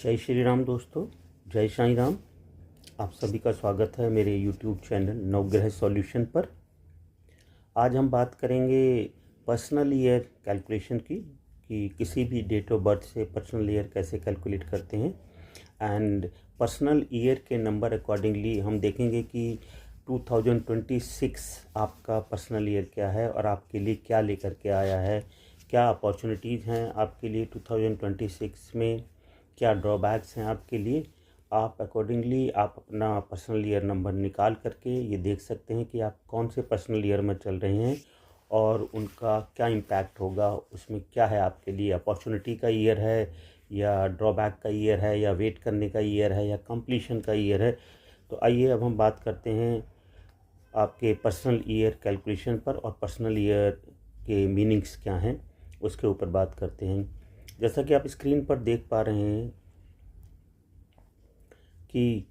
जय श्री राम दोस्तों, जय साईं राम। आप सभी का स्वागत है मेरे YouTube चैनल नवग्रह सॉल्यूशन पर। आज हम बात करेंगे पर्सनल ईयर कैलकुलेशन की कि किसी भी डेट ऑफ बर्थ से पर्सनल ईयर कैसे कैलकुलेट करते हैं। एंड पर्सनल ईयर के नंबर अकॉर्डिंगली हम देखेंगे कि 2026 आपका पर्सनल ईयर क्या है और आपके लिए क्या लेकर के आया है, क्या अपॉर्चुनिटीज़ हैं आपके लिए 2026 में, क्या ड्रॉबैक्स हैं आपके लिए। आप अकॉर्डिंगली आप अपना पर्सनल ईयर नंबर निकाल करके ये देख सकते हैं कि आप कौन से पर्सनल ईयर में चल रहे हैं और उनका क्या इम्पैक्ट होगा, उसमें क्या है आपके लिए। अपॉर्चुनिटी का ईयर है या ड्रॉबैक का ईयर है या वेट करने का ईयर है या कंप्लीशन का ईयर है। तो आइए अब हम बात करते हैं आपके पर्सनल ईयर कैलकुलेशन पर और पर्सनल ईयर के मीनिंग्स क्या हैं उसके ऊपर बात करते हैं। जैसा कि आप स्क्रीन पर देख पा रहे हैं कि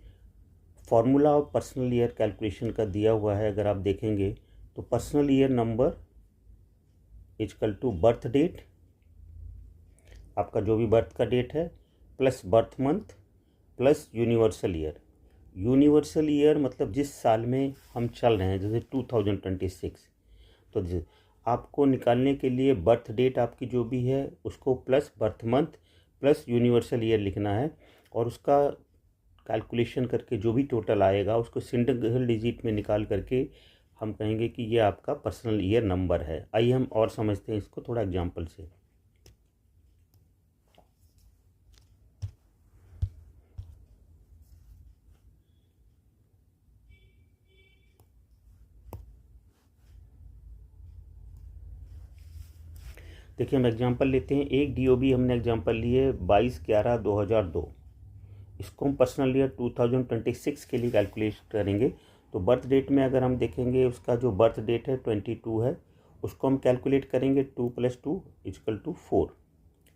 formula of personal year calculation का दिया हुआ है। अगर आप देखेंगे तो personal year number equal to birth date, आपका जो भी बर्थ का डेट है, plus birth month plus universal year. Universal year मतलब जिस साल में हम चल रहे हैं, जैसे 2026। तो आपको निकालने के लिए बर्थ डेट आपकी जो भी है उसको plus birth month plus universal year लिखना है और उसका कैलकुलेशन करके जो भी टोटल आएगा उसको सिंगल डिजिट में निकाल करके हम कहेंगे कि ये आपका पर्सनल ईयर नंबर है। आइए हम और समझते हैं इसको थोड़ा एग्जांपल से। देखिए हम एग्जांपल लेते हैं। एक डीओबी हमने एग्जांपल लिए 22/11/2002। इसको हम पर्सनल ईयर 2026 के लिए कैलकुलेट करेंगे। तो बर्थ डेट में अगर हम देखेंगे उसका जो बर्थ डेट है 22 है, उसको हम कैलकुलेट करेंगे 2 + 2 =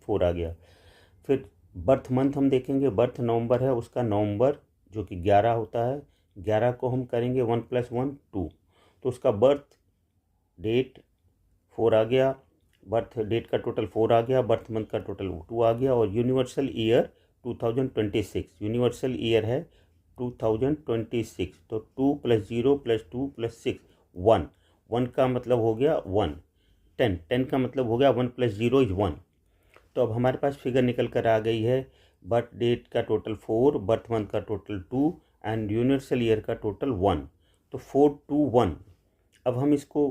4 आ गया। फिर बर्थ मंथ हम देखेंगे, बर्थ नवंबर है, उसका नवंबर जो कि 11 होता है, 11 को हम करेंगे 1 + 1 2। तो उसका बर्थ डेट 4 आ गया, बर्थ डेट का टोटल 4 आ गया, बर्थ मंथ का टोटल 2 आ गया। और यूनिवर्सल ईयर 2026, यूनिवर्सल ईयर है 2026। तो 2 + 0 + 2 + 6 1, 1 का मतलब हो गया 1, 10, 10 का मतलब हो गया 1 + 0 = 1। तो अब हमारे पास फिगर निकल कर आ गई है। बर्थ डेट का टोटल 4, बर्थ मंथ का टोटल 2 एंड यूनिवर्सल ईयर का टोटल 1। तो 4 2 1। अब हम इसको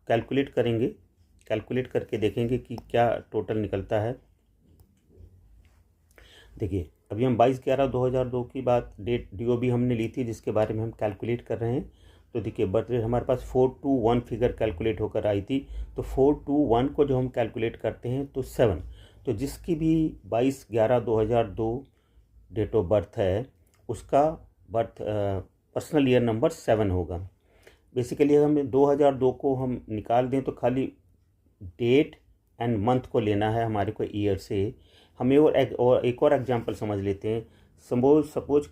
कैलकुलेट करेंगे, कैलकुलेट करके देखेंगे कि क्या टोटल निकलता है। देखिए अभी हम 22/11/2002 की बात डेट डीओबी हमने ली थी जिसके बारे में हम कैलकुलेट कर रहे हैं। तो देखिए बर्थ डेट हमारे पास 421 फिगर कैलकुलेट होकर आई थी। तो 421 को जो हम कैलकुलेट करते हैं तो 7। तो जिसकी भी 22/11/2002 डेट ऑफ बर्थ है उसका बर्थ पर्सनल ईयर नंबर 7 होगा। बेसिकली हम 2002 को हम निकाल दें तो खाली डेट एंड मंथ को लेना है हमारे को ईयर से। हमें और एक और एग्जांपल समझ लेते हैं। सपोज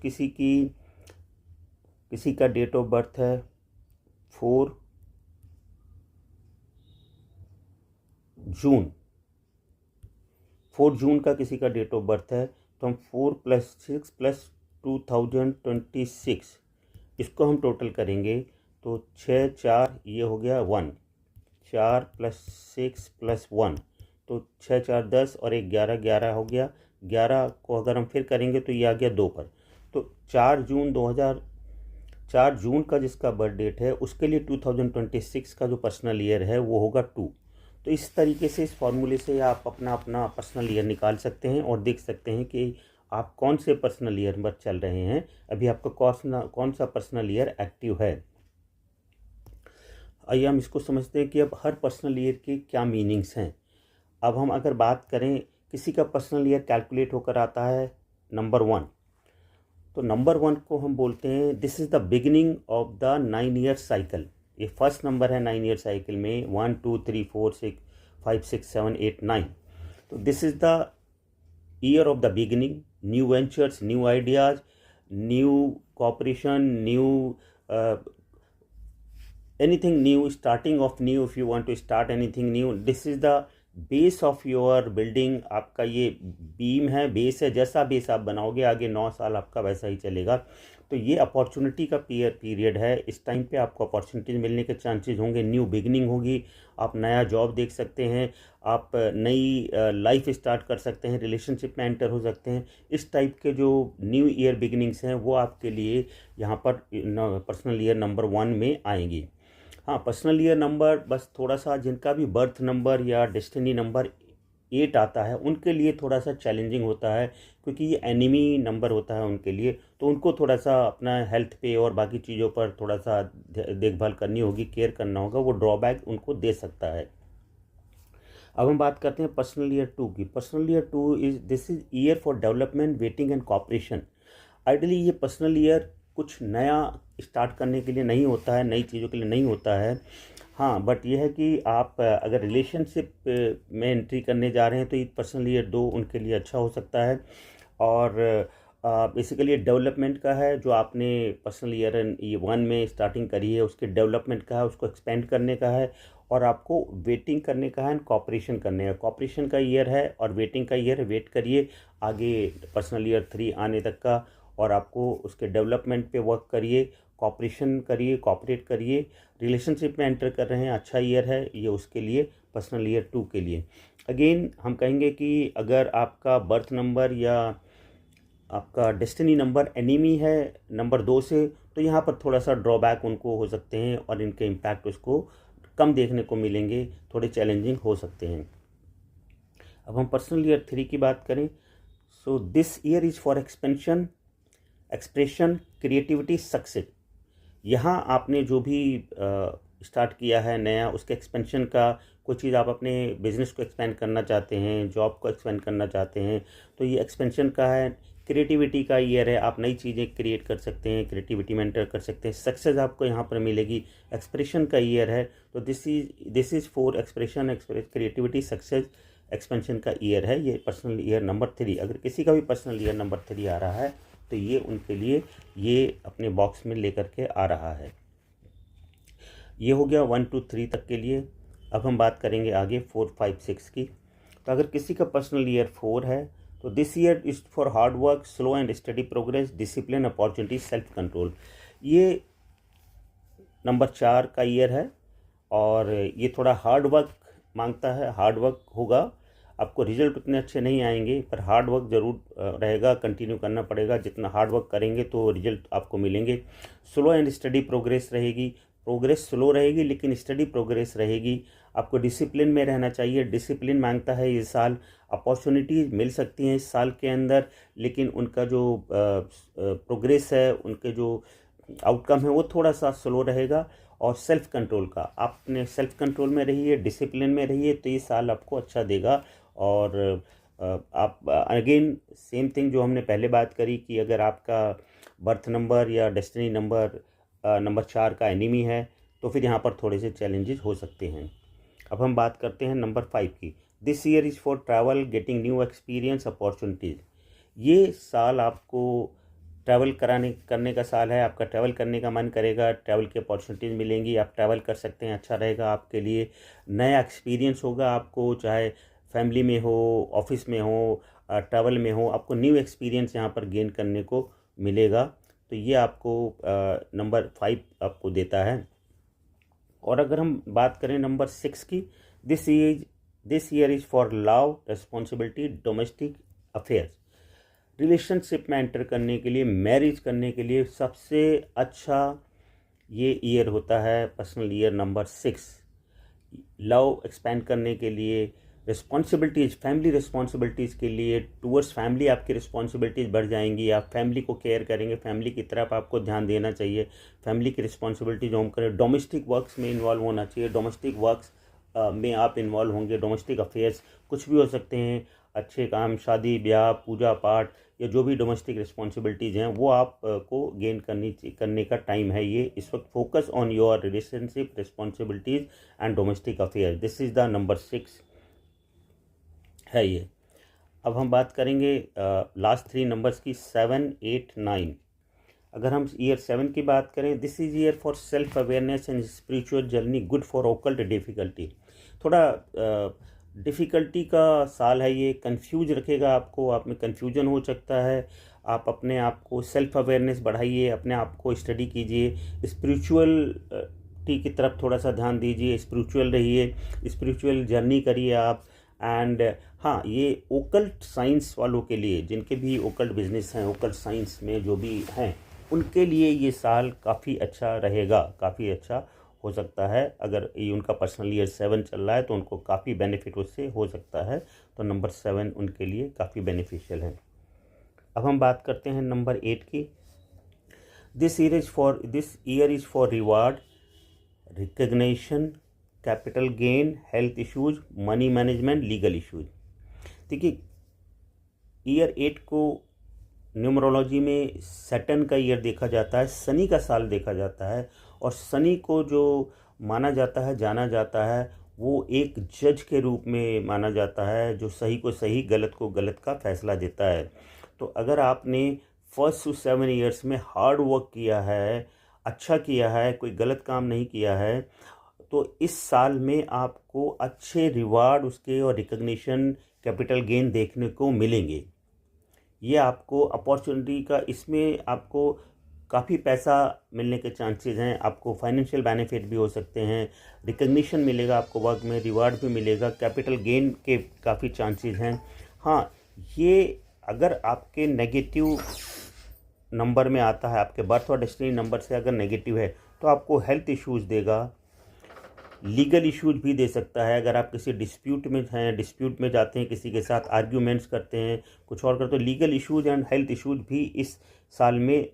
किसी का डेट ऑफ बर्थ है 4 जून, 4 जून का किसी का डेट ऑफ बर्थ है। तो हम 4 + 6 + 2026 इसको हम टोटल करेंगे तो 6 4 ये हो गया 1, 4 + 6 + 1 तो 6 4 10 और 1 11, 11 हो गया। 11 को अगर हम फिर करेंगे तो ये आ गया 2 पर। तो 4 जून का जिसका बर्थ डेट है उसके लिए 2026 का जो पर्सनल ईयर है वो होगा 2। तो इस तरीके से इस फॉर्मूले से आप अपना अपना पर्सनल ईयर निकाल सकते हैं और देख सकते हैं कि आप कौन से पर्सनल ईयर में चल रहे हैं, अभी आपका कौन सा पर्सनल ईयर एक्टिव है। आइए हम इसको समझते हैं कि अब हर पर्सनल ईयर के क्या मीनिंग्स हैं। अब हम अगर बात करें किसी का पर्सनल ईयर कैलकुलेट होकर आता है नंबर 1। तो नंबर 1 को हम बोलते हैं this is the beginning of the 9 year cycle. ये फर्स्ट नंबर है 9 ईयर साइकिल में, 1 2 3 4 6 5 6 7 8 9। तो this is the year of the beginning, new ventures, new ideas, new cooperation, new anything new, starting of new, if you want to start anything new, this is the base of your building, आपका ये beam है, base है, जैसा base आप बनाओगे आगे 9 साल आपका वैसा ही चलेगा। तो ये अपॉर्चुनिटी का पीरियड है। इस टाइम पे आपको अपॉर्चुनिटीज मिलने के चांसेस होंगे, न्यू बिगनिंग होगी, आप नया जॉब देख सकते हैं, आप नई लाइफ स्टार्ट कर सकते हैं, रिलेशनशिप में एंटर हो सकते हैं। इस टाइप के जो न्यू ईयर बिगनिंग्स हैं वो आपके लिए यहाँ पर पर्सनल ईयर नंबर 1 में आएंगी। हाँ, पर्सनल ईयर नंबर बस थोड़ा सा, जिनका भी बर्थ नंबर या डेस्टिनी नंबर 8 आता है उनके लिए थोड़ा सा चैलेंजिंग होता है, क्योंकि ये एनिमी नंबर होता है उनके लिए, तो उनको थोड़ा सा अपना हेल्थ पे और बाकी चीज़ों पर थोड़ा सा देखभाल करनी होगी, केयर करना होगा, वो ड्रॉबैक उनको दे सकता है। अब हम बात करते हैं पर्सनल ईयर 2 की। Personal year 2 this is year for development, waiting and cooperation. Ideally ये पर्सनल ईयर कुछ नया स्टार्ट करने के लिए नहीं होता है, नई चीज़ों के लिए नहीं होता है। हाँ, बट ये है कि आप अगर रिलेशनशिप में एंट्री करने जा रहे हैं तो ये पर्सनल ईयर 2 उनके लिए अच्छा हो सकता है। और बेसिकली डेवलपमेंट का है, जो आपने पर्सनल ईयर 1 में स्टार्टिंग करी है उसके डेवलपमेंट का है, उसको एक्सपेंड करने का है, और आपको वेटिंग करने का है एंड कॉपरेशन करने का। कॉपरेशन का ईयर है और वेटिंग का ईयर है। वेट करिए आगे पर्सनल ईयर 3 आने तक का, और आपको उसके डेवलपमेंट पे वर्क करिए, कॉपरेशन करिए, कॉपरेट करिए। रिलेशनशिप में एंटर कर रहे हैं, अच्छा ईयर है ये उसके लिए, पर्सनल ईयर 2 के लिए। अगेन हम कहेंगे कि अगर आपका बर्थ नंबर या आपका डेस्टिनी नंबर एनिमी है नंबर 2 से, तो यहाँ पर थोड़ा सा ड्रॉबैक उनको हो सकते हैं और इनके इम्पैक्ट उसको कम देखने को मिलेंगे, थोड़े चैलेंजिंग हो सकते हैं। अब हम पर्सनल ईयर 3 की बात करें, so this year is for expansion, expression, creativity, success. यहाँ आपने जो भी स्टार्ट किया है नया, उसके एक्सपेंशन का, कोई चीज़ आप अपने बिजनेस को एक्सपेंड करना चाहते हैं, जॉब को एक्सपेंड करना चाहते हैं, तो ये एक्सपेंशन का है। क्रिएटिविटी का ईयर है, आप नई चीज़ें क्रिएट कर सकते हैं, क्रिएटिविटी में एंटर कर सकते हैं, सक्सेस आपको यहाँ पर मिलेगी। एक्सप्रेशन का ईयर है, तो this is for expression, creativity, success, expansion का ईयर है ये पर्सनल ईयर नंबर 3। अगर किसी का भी पर्सनल ईयर नंबर 3 आ रहा है तो ये उनके लिए ये अपने बॉक्स में लेकर के आ रहा है। ये हो गया 1 to 3 तक के लिए। अब हम बात करेंगे आगे 4, 5, 6 की। तो अगर किसी का पर्सनल ईयर 4 है तो this year is for hard work, slow and study progress, discipline, opportunity, self control. ये नंबर 4 का ईयर है और ये थोड़ा हार्ड वर्क मांगता है। हार्ड वर्क होगा, आपको रिजल्ट उतने अच्छे नहीं आएंगे पर हार्ड वर्क ज़रूर रहेगा, कंटिन्यू करना पड़ेगा। जितना हार्ड वर्क करेंगे तो रिजल्ट आपको मिलेंगे। स्लो एंड स्टडी प्रोग्रेस रहेगी, प्रोग्रेस स्लो रहेगी लेकिन स्टडी प्रोग्रेस रहेगी। आपको डिसिप्लिन में रहना चाहिए, डिसिप्लिन मांगता है ये साल। अपॉर्चुनिटीज़ मिल सकती हैं इस साल के अंदर, लेकिन उनका जो प्रोग्रेस है, उनके जो आउटकम है वो थोड़ा सा स्लो रहेगा। और सेल्फ कंट्रोल का, आपने सेल्फ कंट्रोल में रहिए, डिसिप्लिन में रहिए, तो ये साल आपको अच्छा देगा। और आप अगेन सेम थिंग जो हमने पहले बात करी कि अगर आपका बर्थ नंबर या डेस्टिनी नंबर नंबर 4 का एनिमी है तो फिर यहाँ पर थोड़े से चैलेंजेस हो सकते हैं। अब हम बात करते हैं नंबर 5 की। This year is for travel, getting new experience, opportunities. ये साल आपको ट्रैवल करने का साल है। आपका ट्रैवल करने का मन करेगा, ट्रैवल की अपॉर्चुनिटीज़ मिलेंगी, आप ट्रैवल कर सकते हैं, अच्छा रहेगा आपके लिए। नया एक्सपीरियंस होगा आपको, चाहे फैमिली में हो, ऑफिस में हो, ट्रैवल में हो, आपको न्यू एक्सपीरियंस यहाँ पर गेन करने को मिलेगा। तो ये आपको नंबर 5 आपको देता है। और अगर हम बात करें नंबर 6 की, this year is for love, responsibility, domestic affairs. Relationship में एंटर करने के लिए, मैरिज करने के लिए सबसे अच्छा ये ईयर होता है, personal year number 6। Love expand करने के लिए, रिस्पॉन्सिबिलिटीज़, फैमिली रिस्पॉन्सिबिलिटीज़ के लिए, टूवर्ड्स फैमिली आपकी रिस्पॉन्सिबिलिटीज़ बढ़ जाएंगी। आप फैमिली को केयर करेंगे, फैमिली की तरफ आपको ध्यान देना चाहिए। फैमिली की रिस्पॉन्सिबिलिटी जो हम करें, डोमेस्टिक वर्क्स में इन्वॉल्व होना चाहिए। डोमेस्टिक वर्क्स में आप इन्वॉल्व होंगे। डोमेस्टिक अफेयर्स कुछ भी हो सकते हैं, अच्छे काम, शादी ब्याह, पूजा पाठ, या जो भी डोमेस्टिक रिस्पॉन्सिबिलिटीज़ हैं वो आप को गेन करने का टाइम है ये इस वक्त। Focus on your relationship, responsibilities and domestic affairs. This is the number 6 है ये। अब हम बात करेंगे लास्ट 3 नंबर्स की, 7, 8, 9। अगर हम ईयर 7 की बात करें, this is year for self awareness and spiritual journey, good for occult difficulty. थोड़ा डिफ़िकल्टी का साल है ये, कंफ्यूज रखेगा आपको, आप में कन्फ्यूजन हो सकता है। आप अपने आप को सेल्फ अवेयरनेस बढ़ाइए, अपने आप को स्टडी कीजिए, स्पिरिचुअलिटी की तरफ थोड़ा सा ध्यान दीजिए, स्पिरिचुअल रहिए, स्पिरिचुअल जर्नी करिए आप। एंड हाँ, ये ओकल्ट साइंस वालों के लिए, जिनके भी ओकल्ट बिजनेस हैं, ओकल्ट साइंस में जो भी हैं, उनके लिए ये साल काफ़ी अच्छा रहेगा, काफ़ी अच्छा हो सकता है। अगर ये उनका पर्सनल ईयर 7 चल रहा है तो उनको काफ़ी बेनिफिट उससे हो सकता है। तो नंबर 7 उनके लिए काफ़ी बेनिफिशियल है। अब हम बात करते हैं नंबर 8 की। This year is for reward, recognition, capital gain, health issues, money management, legal issues. देखिए, ईयर 8 को न्यूमरोलॉजी में सैटर्न का ईयर देखा जाता है, शनि का साल देखा जाता है। और शनि को जो माना जाता है, जाना जाता है, वो एक जज के रूप में माना जाता है, जो सही को सही, गलत को गलत का फैसला देता है। तो अगर आपने फर्स्ट टू 7 ईयर्स में हार्ड वर्क किया है, अच्छा किया है, कोई गलत काम नहीं किया है, तो इस साल में आपको अच्छे रिवार्ड उसके और रिकग्निशन, कैपिटल गेन देखने को मिलेंगे। ये आपको अपॉर्चुनिटी का, इसमें आपको काफ़ी पैसा मिलने के चांसेस हैं, आपको फाइनेंशियल बेनिफिट भी हो सकते हैं, रिकग्निशन मिलेगा आपको वर्क में, रिवार्ड भी मिलेगा, कैपिटल गेन के काफ़ी चांसेस हैं। हाँ, ये अगर आपके नेगेटिव नंबर में आता है, आपके बर्थ और डेस्टिनी नंबर से अगर नेगेटिव है, तो आपको हेल्थ इश्यूज़ देगा, लीगल इश्यूज भी दे सकता है। अगर आप किसी डिस्प्यूट में हैं, डिस्प्यूट में जाते हैं, किसी के साथ आर्ग्यूमेंट्स करते हैं, कुछ और करते, तो legal issues and health issues भी इस साल में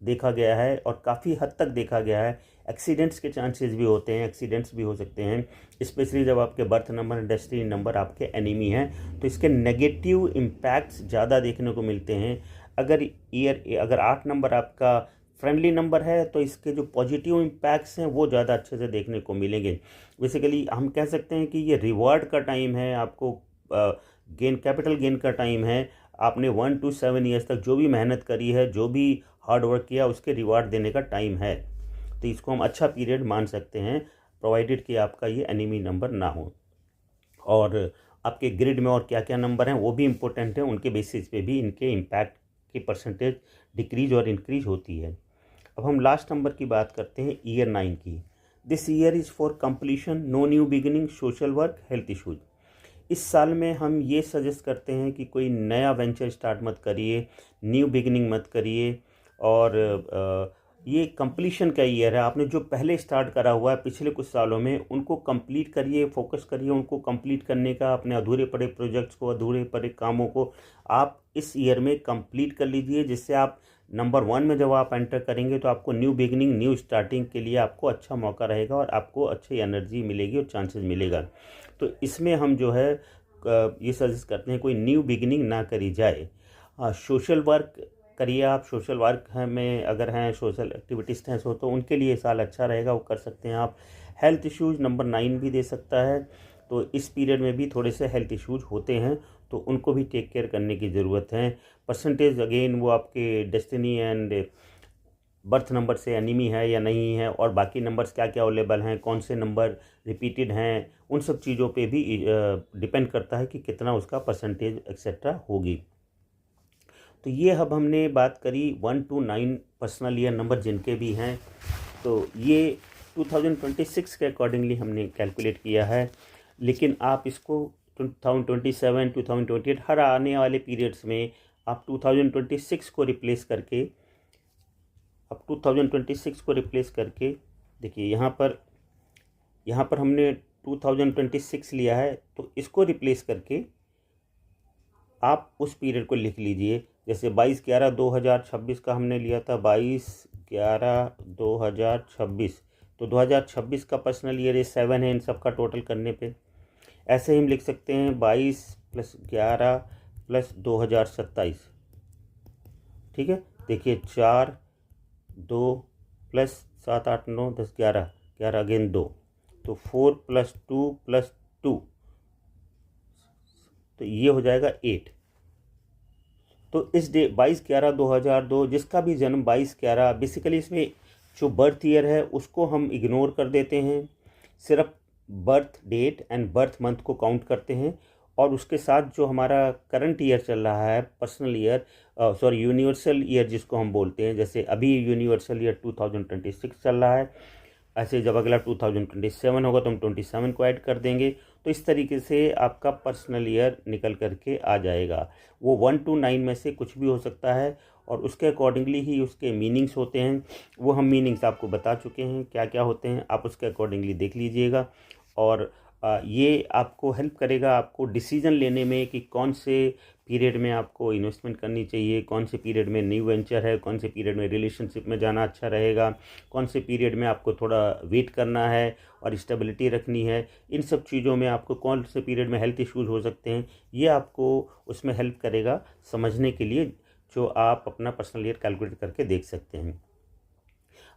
देखा गया है और काफ़ी हद तक देखा गया है। एक्सीडेंट्स के चांसेस भी होते हैं, एक्सीडेंट्स भी हो सकते हैं, स्पेशली जब आपके birth number and destiny number आपके एनिमी हैं, तो इसके नेगेटिव इम्पैक्ट्स ज़्यादा देखने को मिलते हैं। अगर 8 नंबर आपका फ्रेंडली नंबर है, तो इसके जो पॉजिटिव इम्पैक्ट्स हैं वो ज़्यादा अच्छे से देखने को मिलेंगे। बेसिकली हम कह सकते हैं कि ये रिवार्ड का टाइम है, आपको कैपिटल गेन का टाइम है। आपने 1 to 7 ईयर्स तक जो भी मेहनत करी है, जो भी हार्ड वर्क किया, उसके रिवार्ड देने का टाइम है। तो इसको हम अच्छा पीरियड मान सकते हैं, प्रोवाइडेड कि आपका ये एनिमी नंबर ना हो। और आपके ग्रिड में और क्या क्या नंबर हैं वो भी इम्पोर्टेंट हैं, उनके बेसिस पे भी इनके इम्पैक्ट की परसेंटेज डिक्रीज और इंक्रीज होती है। अब हम लास्ट नंबर की बात करते हैं, ईयर 9 की। This year is for completion, no new beginning, social work, health issues. इस साल में हम ये सजेस्ट करते हैं कि कोई नया वेंचर स्टार्ट मत करिए, न्यू बिगिनिंग मत करिए। और ये कंप्लीशन का ईयर है। आपने जो पहले स्टार्ट करा हुआ है पिछले कुछ सालों में, उनको कंप्लीट करिए, फोकस करिए उनको कंप्लीट करने का। अपने अधूरे पड़े प्रोजेक्ट्स को, अधूरे पड़े कामों को आप इस ईयर में कंप्लीट कर लीजिए, जिससे आप नंबर 1 में जब आप एंटर करेंगे तो आपको न्यू बिगिनिंग, न्यू स्टार्टिंग के लिए आपको अच्छा मौका रहेगा और आपको अच्छी एनर्जी मिलेगी और चांसेस मिलेगा। तो इसमें हम जो है ये सजेस्ट करते हैं कोई न्यू बिगिनिंग ना करी जाए। सोशल वर्क करिए आप। सोशल वर्क में अगर हैं, सोशल एक्टिविटीज़ हैं तो उनके लिए साल अच्छा रहेगा, वो कर सकते हैं आप। हेल्थ इश्यूज़ नंबर 9 भी दे सकता है, तो इस पीरियड में भी थोड़े से हेल्थ इश्यूज होते हैं, तो उनको भी टेक केयर करने की ज़रूरत है। परसेंटेज अगेन वो आपके डेस्टिनी एंड बर्थ नंबर से एनिमी है या नहीं है, और बाकी नंबर्स क्या क्या अवेलेबल हैं, कौन से नंबर रिपीटेड हैं, उन सब चीज़ों पे भी डिपेंड करता है कि कितना उसका परसेंटेज एक्सेट्रा होगी। तो ये अब हमने बात करी 1 to 9 पर्सनल ईयर नंबर जिनके भी हैं, तो ये 2026 के अकॉर्डिंगली हमने कैलकुलेट किया है। लेकिन आप इसको 2027, 2028 हर आने वाले पीरियड्स में आप 2026 को रिप्लेस करके, अब 2026 को रिप्लेस करके देखिए, यहाँ पर हमने 2026 लिया है, तो इसको रिप्लेस करके आप उस पीरियड को लिख लीजिए। जैसे 22/11/2026 का हमने लिया था, 22/11/2026, तो 2026 का पर्सनल ईयर 7 है इन सब का टोटल करने पे। ऐसे ही हम लिख सकते हैं 22 + 11 + 2027, ठीक है। देखिए 4, 2 + 7, 8, 9, 10, 11, 11 अगेन 2, तो 4 + 2 + 2, तो ये हो जाएगा 8। तो इस डे 22/11/2002, जिसका भी जन्म 22/11, बेसिकली इसमें जो बर्थ ईयर है उसको हम इग्नोर कर देते हैं, सिर्फ birth date and birth month को काउंट करते हैं, और उसके साथ जो हमारा करंट ईयर चल रहा है, पर्सनल ईयर, यूनिवर्सल ईयर जिसको हम बोलते हैं, जैसे अभी यूनिवर्सल ईयर 2026 चल रहा है, ऐसे जब अगला 2027 होगा तो हम 27 को ऐड कर देंगे। तो इस तरीके से आपका पर्सनल ईयर निकल करके आ जाएगा। वो 1 to 9 में से कुछ भी हो सकता है, और उसके अकॉर्डिंगली ही उसके मीनिंग्स होते हैं। वो हम मीनिंग्स आपको बता चुके हैं क्या क्या होते हैं, आप उसके अकॉर्डिंगली देख लीजिएगा। और ये आपको हेल्प करेगा आपको डिसीजन लेने में कि कौन से पीरियड में आपको इन्वेस्टमेंट करनी चाहिए, कौन से पीरियड में न्यू वेंचर है, कौन से पीरियड में रिलेशनशिप में जाना अच्छा रहेगा, कौन से पीरियड में आपको थोड़ा वेट करना है और स्टेबिलिटी रखनी है। इन सब चीज़ों में आपको कौन से पीरियड में हेल्थ इश्यूज़ हो सकते हैं, ये आपको उसमें हेल्प करेगा समझने के लिए, जो आप अपना पर्सनल ईयर कैलकुलेट करके देख सकते हैं।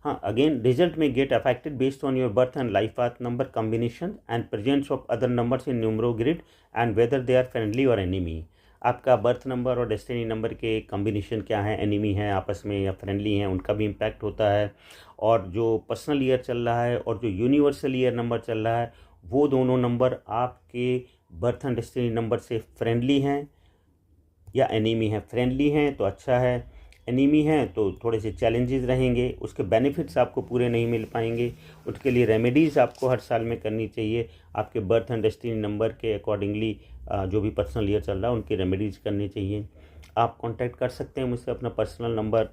हाँ, again result may get affected based on your birth and life path number combination and presence of other numbers in numero grid and whether they are friendly और एनिमी। आपका birth number और destiny number के combination क्या है, enemy है आपस में या फ्रेंडली हैं, उनका भी इम्पैक्ट होता है। और जो पर्सनल ईयर चल रहा है और जो यूनिवर्सल ईयर नंबर चल रहा है, वो दोनों नंबर आपके बर्थ एंड डेस्टिनी नंबर से फ्रेंडली हैं या एनिमी है। फ्रेंडली हैं तो अच्छा है, एनीमी है तो थोड़े से चैलेंजेस रहेंगे, उसके बेनिफिट्स आपको पूरे नहीं मिल पाएंगे। उसके लिए रेमेडीज़ आपको हर साल में करनी चाहिए, आपके बर्थ एंड डेस्टिनी नंबर के अकॉर्डिंगली जो भी पर्सनल ईयर चल रहा है उनकी रेमेडीज़ करनी चाहिए। आप कांटेक्ट कर सकते हैं मुझसे अपना पर्सनल नंबर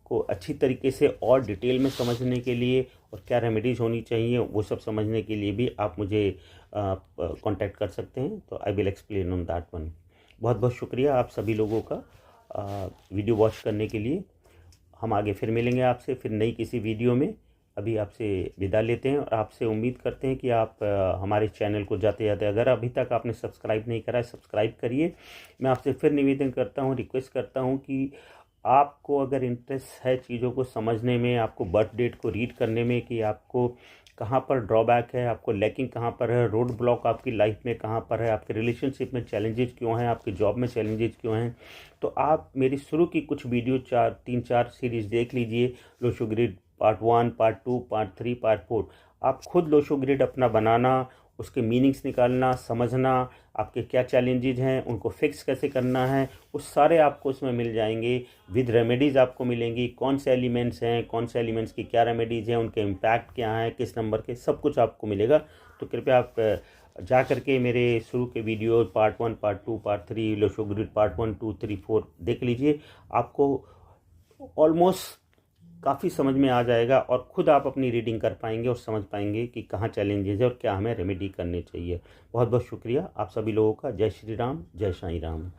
को अच्छी तरीके से और डिटेल में समझने के लिए, और क्या रेमेडीज़ होनी चाहिए वो सब समझने के लिए भी आप मुझे कांटेक्ट कर सकते हैं। तो I will explain on that one. बहुत बहुत शुक्रिया आप सभी लोगों का वीडियो वॉच करने के लिए। हम आगे फिर मिलेंगे आपसे फिर नई किसी वीडियो में। अभी आपसे विदा लेते हैं और आपसे उम्मीद करते हैं कि आप हमारे चैनल को जाते जाते अगर अभी तक आपने सब्सक्राइब नहीं करा है सब्सक्राइब करिए। मैं आपसे फिर निवेदन करता हूं, रिक्वेस्ट करता हूं कि आपको अगर इंटरेस्ट है चीज़ों को समझने में, आपको बर्थ डेट को रीड करने में कि आपको कहाँ पर ड्रॉबैक है, आपको लैकिंग कहाँ पर है, रोड ब्लॉक आपकी लाइफ में कहाँ पर है, आपके रिलेशनशिप में चैलेंजेस क्यों हैं, आपके जॉब में चैलेंजेस क्यों हैं, तो आप मेरी शुरू की कुछ वीडियो 3-4 सीरीज़ देख लीजिए। Lo Shu grid part 1, part 2, part 3, part 4। आप खुद लोशो ग्रिड अपना बनाना, उसके मीनिंग्स निकालना, समझना, आपके क्या चैलेंजेस हैं, उनको फिक्स कैसे करना है, वो सारे आपको उसमें मिल जाएंगे। विद रेमेडीज़ आपको मिलेंगी, कौन से एलिमेंट्स हैं, कौन से एलिमेंट्स की क्या रेमेडीज़ हैं, उनके इम्पैक्ट क्या हैं, किस नंबर के, सब कुछ आपको मिलेगा। तो कृपया आप जा करके मेरे शुरू के video part 1, part 2, part 3, Lo Shu grid part 1, 2, 3, 4 देख लीजिए। आपको ऑलमोस्ट काफ़ी समझ में आ जाएगा और ख़ुद आप अपनी रीडिंग कर पाएंगे और समझ पाएंगे कि कहाँ चैलेंजेस है और क्या हमें रेमेडी करनी चाहिए। बहुत बहुत शुक्रिया आप सभी लोगों का। जय श्री राम, जय साईं राम।